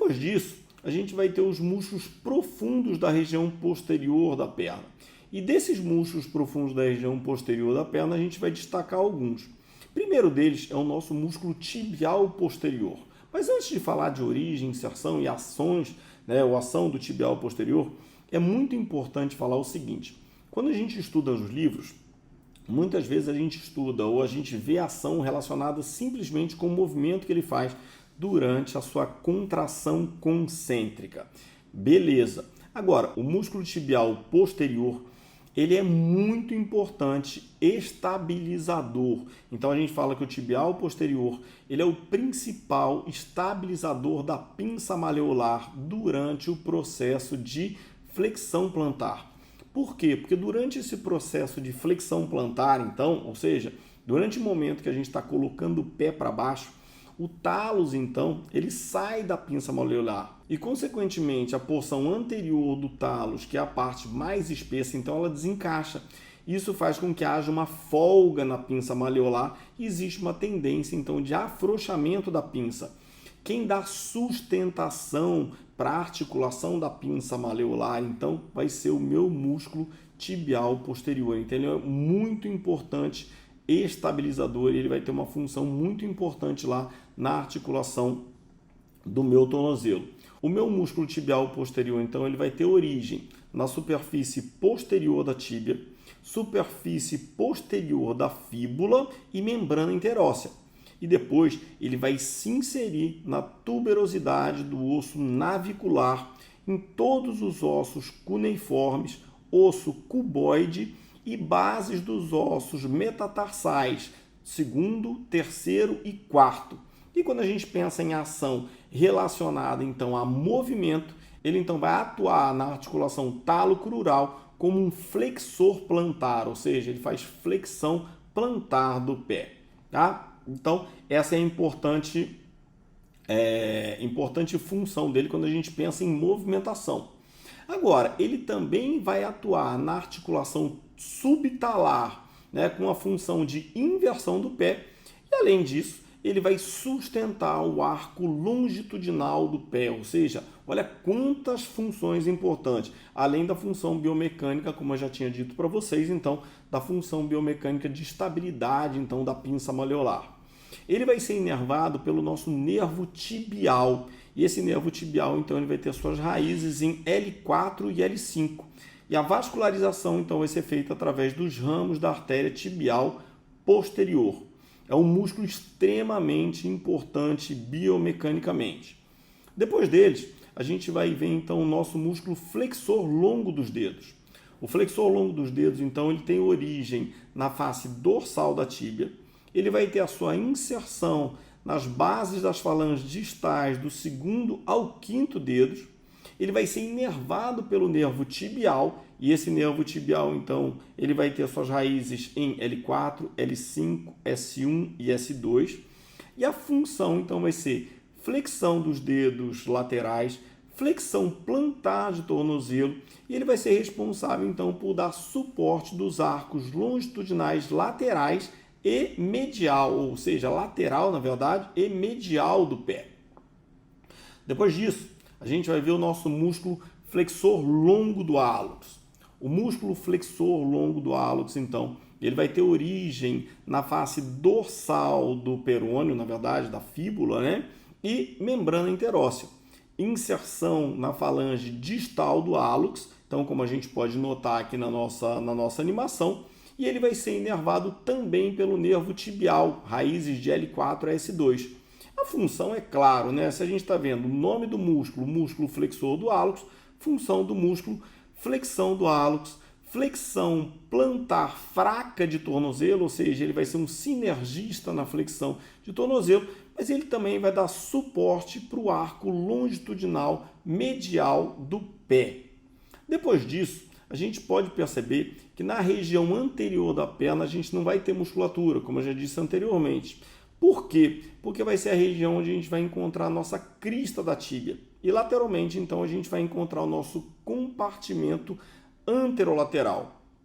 Depois disso, a gente vai ter os músculos profundos da região posterior da perna. E desses músculos profundos da região posterior da perna, a gente vai destacar alguns. O primeiro deles é o nosso músculo tibial posterior. Mas antes de falar de origem, inserção e ações, ou ação do tibial posterior, é muito importante falar o seguinte. Quando a gente estuda os livros, muitas vezes a gente estuda ou a gente vê a ação relacionada simplesmente com o movimento que ele faz durante a sua contração concêntrica. Beleza. Agora, o músculo tibial posterior, ele é muito importante, estabilizador. Então a gente fala que o tibial posterior, ele é o principal estabilizador da pinça maleolar durante o processo de flexão plantar. Por quê? Porque durante esse processo de flexão plantar, então, ou seja, durante o momento que a gente está colocando o pé para baixo, o talos, então, ele sai da pinça maleolar e, consequentemente, a porção anterior do talos, que é a parte mais espessa, então ela desencaixa. Isso faz com que haja uma folga na pinça maleolar e existe uma tendência, então, de afrouxamento da pinça. Quem dá sustentação para a articulação da pinça maleolar, então, vai ser o meu músculo tibial posterior. Então, ele é muito importante, estabilizador, e ele vai ter uma função muito importante lá na articulação do meu tornozelo. O meu músculo tibial posterior, então, ele vai ter origem na superfície posterior da tíbia, superfície posterior da fíbula e membrana interóssea. E depois ele vai se inserir na tuberosidade do osso navicular, em todos os ossos cuneiformes, osso cuboide e bases dos ossos metatarsais, segundo, terceiro e quarto. E quando a gente pensa em ação relacionada então a movimento, ele então vai atuar na articulação talocrural como um flexor plantar, ou seja, ele faz flexão plantar do pé, tá? Então, essa é a importante função dele quando a gente pensa em movimentação. Agora, ele também vai atuar na articulação subtalar, com a função de inversão do pé, e além disso, ele vai sustentar o arco longitudinal do pé, ou seja, olha quantas funções importantes, além da função biomecânica, como eu já tinha dito para vocês, então, da função biomecânica de estabilidade, então, da pinça maleolar. Ele vai ser inervado pelo nosso nervo tibial, e esse nervo tibial, então, ele vai ter suas raízes em L4 e L5. E a vascularização, então, vai ser feita através dos ramos da artéria tibial posterior. É um músculo extremamente importante biomecanicamente. Depois deles, a gente vai ver, então, o nosso músculo flexor longo dos dedos. O flexor longo dos dedos, então, ele tem origem na face dorsal da tíbia. Ele vai ter a sua inserção nas bases das falanges distais do segundo ao quinto dedos. Ele vai ser inervado pelo nervo tibial, e esse nervo tibial, então, ele vai ter suas raízes em L4, L5, S1 e S2. E a função, então, vai ser flexão dos dedos laterais, flexão plantar de tornozelo, e ele vai ser responsável, então, por dar suporte dos arcos longitudinais laterais e medial, ou seja, lateral, na verdade, e medial do pé. Depois disso, a gente vai ver o nosso músculo flexor longo do hálux. O músculo flexor longo do hálux, então, ele vai ter origem na face dorsal do perônio, na verdade, da fíbula, e membrana interóssea. Inserção na falange distal do hálux, então, como a gente pode notar aqui na nossa animação, e ele vai ser inervado também pelo nervo tibial, raízes de L4 a S2. A função é claro, se a gente está vendo o nome do músculo flexor do hálux, função do músculo, flexão do hálux, flexão plantar fraca de tornozelo, ou seja, ele vai ser um sinergista na flexão de tornozelo, mas ele também vai dar suporte para o arco longitudinal medial do pé. Depois disso, a gente pode perceber que na região anterior da perna a gente não vai ter musculatura, como eu já disse anteriormente. Por quê? Porque vai ser a região onde a gente vai encontrar a nossa crista da tíbia. E lateralmente, então, a gente vai encontrar o nosso compartimento anterolateral.